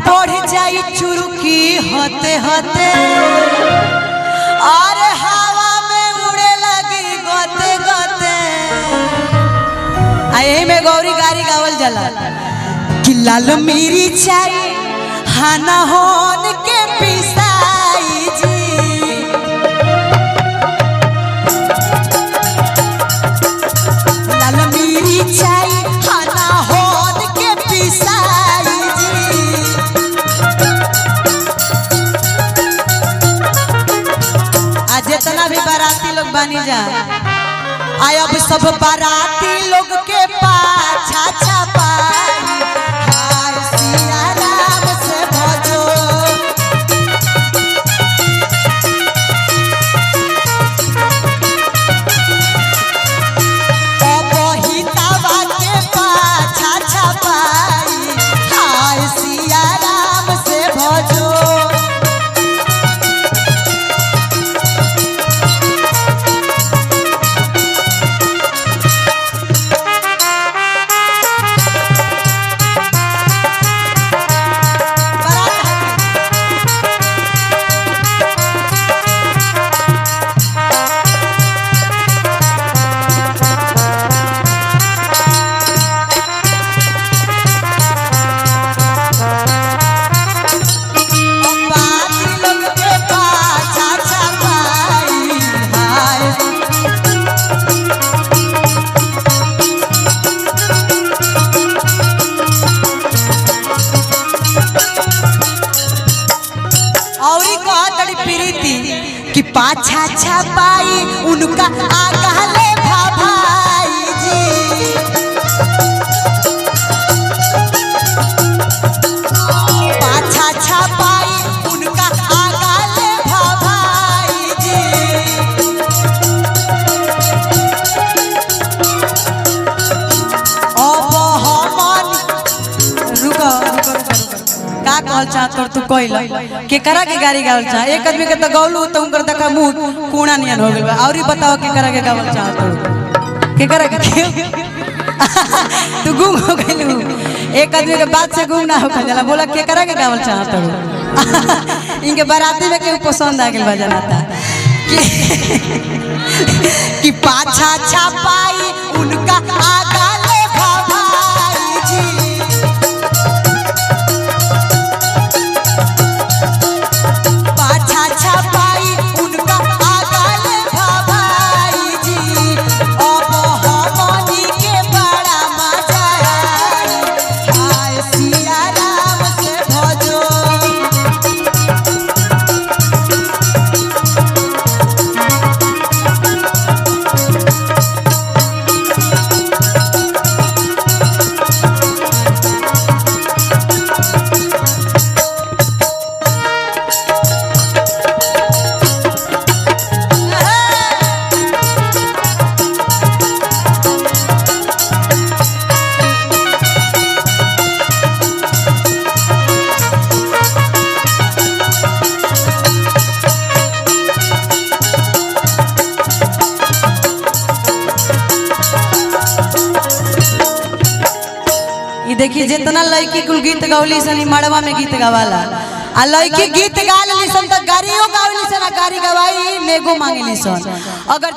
बढ़ जाई चुरुकी होते होते और हवा में उड़े लगी गोते गोते। यही में गौरी गारी गावल जला कि लाल मिरी चाई हाना होन के पिसाई जी। लाल मिरी चाई हाना होन के पिसाई जी। आज जितना भी बाराती लोग बनी जा आय अब सब बाराती लोग के पाछा छपाई हाय सिया राम से भजो। बहितावा के पाछा छपाई हाय सिया राम से भजो। कि पाछा छपाई उनका आगले भाई जी। पाछा छपाई उनका आगले भाई जी। अब हमन रुको का कहल चाहत तू कहल के करा के गाड़ी गावल चाह। एक आदमी के तो गौलू तो उनकर देखा मुंह कूड़ा नियन हो गेल। और बताओ के करा के गावल चाहत के करा के तू गुम हो गेलू। एक आदमी के बात से गुम ना हो जाला बोला के करा के गावल चाहत इनके बाराती में केहू पसंद आ गेल बजाता कि पाछा छपाई उनका आगले भाई जी। देखिए जितना लड़की कुल गीत गौली सन मड़वा में गीत गवाला आ लड़की गीत गा ली सन तो गाड़ियों गावली सन गाड़ी गवाई नेगो मांगली सन। अगर